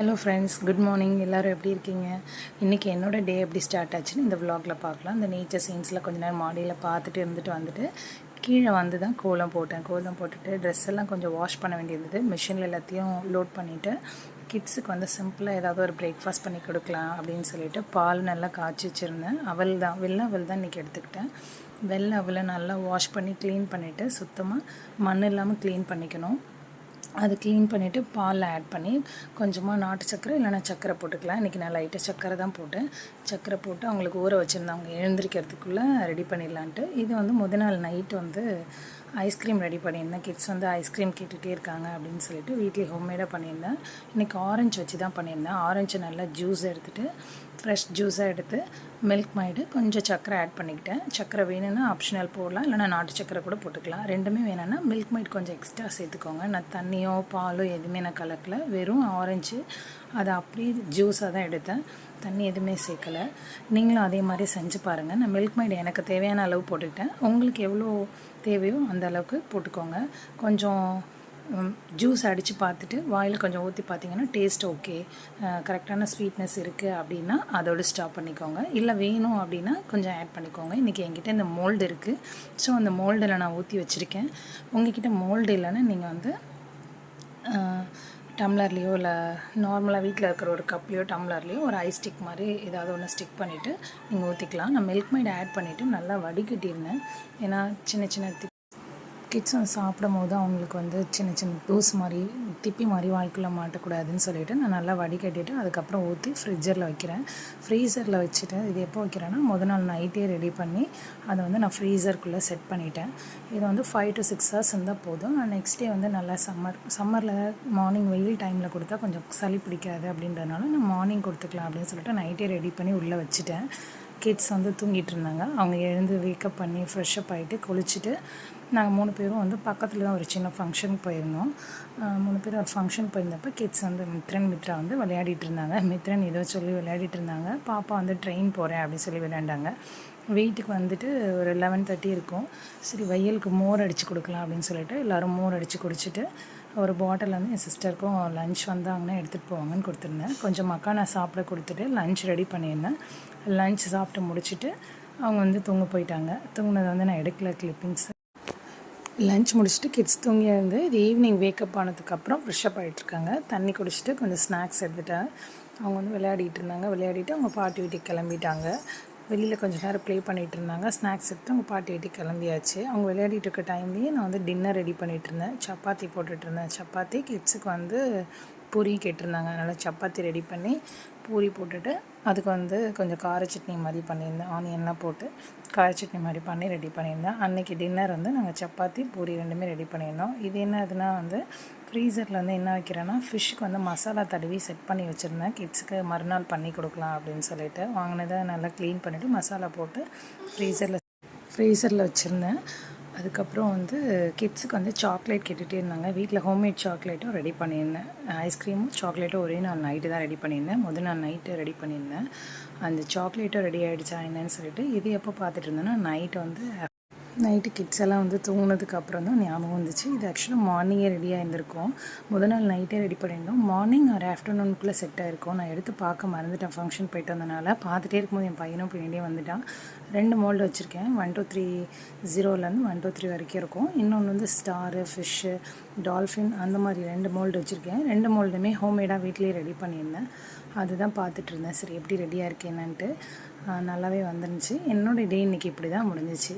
Hello friends, good morning. எல்லோரும் எப்படி இருக்கீங்க? இன்றைக்கி என்னோடய டே எப்படி ஸ்டார்ட் ஆச்சுன்னு இந்த விலாகில் பார்க்கலாம். இந்த நேச்சர் சீன்ஸில் கொஞ்ச நேரம் மாடியில் பார்த்துட்டு வந்துட்டு கீழே வந்து தான் கோலம் போட்டேன். கோலம் போட்டுட்டு ட்ரெஸ் எல்லாம் கொஞ்சம் வாஷ் பண்ண வேண்டியிருந்தது. மிஷினில் எல்லாத்தையும் லோட் பண்ணிவிட்டு கிட்ஸுக்கு வந்து சிம்பிளாக ஏதாவது ஒரு பிரேக்ஃபாஸ்ட் பண்ணி கொடுக்கலாம் அப்படின்னு சொல்லிட்டு பால் நல்லா காய்ச்சி வச்சுருந்தேன். வெள்ளை அவல் தான் இன்றைக்கி எடுத்துக்கிட்டேன். வெள்ளை அவலை நல்லா வாஷ் பண்ணி க்ளீன் பண்ணிவிட்டு சுத்தமாக மண் இல்லாமல் க்ளீன் பண்ணிக்கணும். அது க்ளீன் பண்ணிவிட்டு பாலில் ஆட் பண்ணி கொஞ்சமாக நாட்டு சக்கரை இல்லைனா சக்கரை போட்டுக்கலாம். இன்றைக்கி நான் லைட்டாக சக்கரை தான் போட்டேன். சக்கரை போட்டு அவங்களுக்கு ஊற வச்சுருந்தேன், அவங்க எழுந்திரிக்கிறதுக்குள்ளே ரெடி பண்ணிடலான்ட்டு. இது வந்து முதல் நாள் நைட்டு வந்து ஐஸ்கிரீம் ரெடி பண்ணியிருந்தேன். கிட்ஸ் வந்து ஐஸ்கிரீம் கேட்டுகிட்டே இருக்காங்க அப்படின்னு சொல்லிட்டு வீட்டில் ஹோம்மேடாக பண்ணியிருந்தேன். இன்றைக்கி ஆரஞ்சு வச்சு தான் பண்ணியிருந்தேன். ஆரஞ்சு நல்லா ஜூஸ் எடுத்துகிட்டு ஃப்ரெஷ் ஜூஸாக எடுத்து மில்க் மைடு கொஞ்சம் சக்கரை ஆட் பண்ணிக்கிட்டேன். சக்கரை வேணும்னா ஆப்ஷனல் போடலாம், இல்லைனா நாட்டு சக்கரை கூட போட்டுக்கலாம். ரெண்டுமே வேணும்னா மில்க் மைட் கொஞ்சம் எக்ஸ்ட்ரா சேர்த்துக்கோங்க. நான் தண்ணியோ பாலோ எதுவுமே நான் கலக்கலை, வெறும் ஆரஞ்சு அதை அப்படியே ஜூஸாக தான் எடுத்தேன், தண்ணி எதுவுமே சேர்க்கலை. நீங்களும் அதே மாதிரி செஞ்சு பாருங்கள். நான் மில்க் மைடு எனக்கு தேவையான அளவு போட்டுக்கிட்டேன். உங்களுக்கு எவ்வளோ தேவையோ அந்த அளவுக்கு போட்டுக்கோங்க. கொஞ்சம் ஜூஸ் அடித்து பார்த்துட்டு வாயில் கொஞ்சம் ஊற்றி பார்த்தீங்கன்னா டேஸ்ட் ஓகே, கரெக்டான ஸ்வீட்னஸ் இருக்குது அப்படின்னா அதோடு ஸ்டாப் பண்ணிக்கோங்க. இல்லை வேணும் அப்படின்னா கொஞ்சம் ஆட் பண்ணிக்கோங்க. இன்றைக்கி என்கிட்ட இந்த மோல்டு இருக்குது, ஸோ அந்த மோல்டில் நான் ஊற்றி வச்சுருக்கேன். உங்கள்கிட்ட மோல்டு இல்லைன்னா நீங்கள் வந்து டம்ளர்லேயோ இல்லை நார்மலாக வீட்டில் இருக்கிற ஒரு கப்லேயோ டம்ளர்லேயோ ஒரு ஐஸ் ஸ்டிக் மாதிரி ஏதாவது ஒன்று ஸ்டிக் பண்ணிவிட்டு நீங்கள் ஊற்றிக்கலாம். நான் மில்க் மைட் ஆட் பண்ணிவிட்டு நல்லா வடிகட்டியிருந்தேன். ஏன்னா சின்ன சின்ன கிட்ஸ் வந்து சாப்பிடும் போது அவங்களுக்கு வந்து சின்ன சின்ன தூஸ் மாதிரி திப்பி மாதிரி வாய்க்குள்ளே மாட்டக்கூடாதுன்னு சொல்லிவிட்டு நான் நல்லா வடிகட்டிட்டு அதுக்கப்புறம் ஊற்றி ஃப்ரிட்ஜரில் வைக்கிறேன். ஃப்ரீசரில் வச்சுட்டு இது எப்போ வைக்கிறேன்னா முதல் நாள் நைட்டே ரெடி பண்ணி அதை வந்து நான் ஃப்ரீசருக்குள்ளே செட் பண்ணிட்டேன். இது வந்து 5 to 6 hours இருந்தால் போதும். நான் நெக்ஸ்ட் டே வந்து நல்லா சம்மரில் மார்னிங் வெயில் டைமில் கொடுத்தா கொஞ்சம் சளி பிடிக்காது அப்படின்றதுனால நான் மார்னிங் கொடுத்துக்கலாம் அப்படின்னு சொல்லிட்டு நைட்டே ரெடி பண்ணி உள்ளே வச்சுட்டேன். கிட்ஸ் வந்து தூங்கிட்டு இருந்தாங்க. அவங்க எழுந்து வேக்கப் பண்ணி ஃப்ரெஷ்ஷப் ஆகிட்டு குளிச்சுட்டு நாங்கள் 3 பேரும் வந்து பக்கத்தில் தான் ஒரு சின்ன ஃபங்க்ஷனுக்கு போயிருந்தோம். 3 பேரும் ஒரு ஃபங்க்ஷன் போயிருந்தப்போ கிட்ஸ் வந்து மித்ரா வந்து விளையாடிட்டு இருந்தாங்க. மித்ரன் ஏதோ சொல்லி விளையாடிட்டு இருந்தாங்க. பாப்பா வந்து ட்ரெயின் போகிறேன் அப்படின்னு சொல்லி விளையாண்டாங்க. வீட்டுக்கு வந்துட்டு ஒரு 11:30 இருக்கும். சரி வெயிலுக்கு மோர் அடித்து கொடுக்கலாம் அப்படின்னு சொல்லிட்டு எல்லோரும் மோர் அடித்து குடிச்சிட்டு ஒரு பாட்டில் வந்து என் சிஸ்டருக்கும் லன்ச் வந்தாங்கன்னா எடுத்துகிட்டு போவாங்கன்னு கொடுத்துருந்தேன். கொஞ்சம் நான் சாப்பிட கொடுத்துட்டு லன்ச் ரெடி பண்ணியிருந்தேன். லன்ச் சாப்பிட்டு முடிச்சுட்டு அவங்க வந்து தூங்க போயிட்டாங்க. தூங்கினது வந்து நான் எடுக்கல கிளிப்பிங்ஸ். லன்ச் முடிச்சுட்டு கிட்ஸ் தூங்கி இருந்து இது ஈவினிங் வேக்கப் ஆனதுக்கப்புறம் ஃப்ரெஷ்ஷப் ஆகிட்ருக்காங்க. தண்ணி குடிச்சிட்டு கொஞ்சம் ஸ்நாக்ஸ் எடுத்துட்டேன். அவங்க வந்து விளையாடிட்டு இருந்தாங்க. விளையாடிட்டு அவங்க பாட்டி வீட்டுக்கு கிளம்பிட்டாங்க. வெளியில் கொஞ்சம் நேரம் ப்ளே பண்ணிகிட்டு இருந்தாங்க. ஸ்நாக்ஸ் எடுத்து அவங்க பாட்டி வீட்டுக்கு கிளம்பியாச்சு. அவங்க விளையாடிட்டு இருக்க டைம்லேயே நான் வந்து டின்னர் ரெடி பண்ணிகிட்டு இருந்தேன். சப்பாத்தி போட்டுட்ருந்தேன். சப்பாத்தி கிட்ஸுக்கு வந்து பூரி கேட்டிருந்தாங்க. அதனால் சப்பாத்தி ரெடி பண்ணி பூரி போட்டுட்டு அதுக்கு வந்து கொஞ்சம் கார சட்னி மாதிரி பண்ணியிருந்தேன். ஆனியன்லாம் போட்டு கார சட்னி மாதிரி பண்ணி ரெடி பண்ணியிருந்தேன். அன்றைக்கி டின்னர் வந்து நாங்கள் சப்பாத்தி பூரி ரெண்டுமே ரெடி பண்ணியிருந்தோம். இது என்னதுன்னா வந்து ஃப்ரீசரில் வந்து என்ன வைக்கிறேன்னா ஃபிஷ்ஷுக்கு வந்து மசாலா தடவி செட் பண்ணி வச்சுருந்தேன். கிட்ஸுக்கு மறுநாள் பண்ணி கொடுக்கலாம் அப்படின்னு சொல்லிட்டு வாங்கினதை நல்லா க்ளீன் பண்ணிவிட்டு மசாலா போட்டு ஃப்ரீசரில் வச்சுருந்தேன். அதுக்கப்புறம் வந்து கிட்ஸுக்கு வந்து சாக்லேட் கேட்டுகிட்டே இருந்தாங்க. வீட்டில் ஹோம்மேட் சாக்லேட்டும் ரெடி பண்ணியிருந்தேன். ஐஸ்கிரீமும் சாக்லேட்டும் ஒரே நாள் நைட்டு தான் ரெடி பண்ணியிருந்தேன். முதல் நாள் நைட்டு ரெடி பண்ணியிருந்தேன். அந்த சாக்லேட்டும் ரெடி ஆகிடுச்சா என்னன்னு சொல்லிட்டு இது எப்போ பார்த்துட்டு இருந்தேன்னா நைட்டு கிட்ஸ் எல்லாம் வந்து தூங்கினதுக்கு அப்புறம் தான் ஞாபகம் வந்துச்சு. இது ஆக்சுவலாக மார்னிங்கே ரெடியாக இருந்திருக்கும். முதல் நாள் நைட்டே ரெடி பண்ணியிருந்தோம். மார்னிங் ஒரு ஆஃப்டர்நூனுக்குள்ளே செட் ஆகிருக்கும். நான் எடுத்து பார்க்க மறந்துட்டேன் ஃபங்க்ஷன் போயிட்டு வந்தனால. பார்த்துட்டே இருக்கும்போது என் பையனும் பின்னாடியே வந்துட்டான். 2 மோல்டு வச்சுருக்கேன். 1 to 3 0லேருந்து 1 to 3 வரைக்கும் இருக்கும். இன்னொன்று வந்து ஸ்டாரு, ஃபிஷ்ஷு, டால்ஃபின் அந்த மாதிரி 2 மோல்டு வச்சுருக்கேன். 2 மோல்டுமே ஹோம்மேடாக வீட்லேயே ரெடி பண்ணியிருந்தேன். அதுதான் பார்த்துட்டு இருந்தேன். சரி எப்படி ரெடியாக இருக்கேன்னான்ட்டு. நல்லாவே வந்துருந்துச்சு. என்னோடய டே இன்றைக்கி இப்படி தான் முடிஞ்சிச்சு.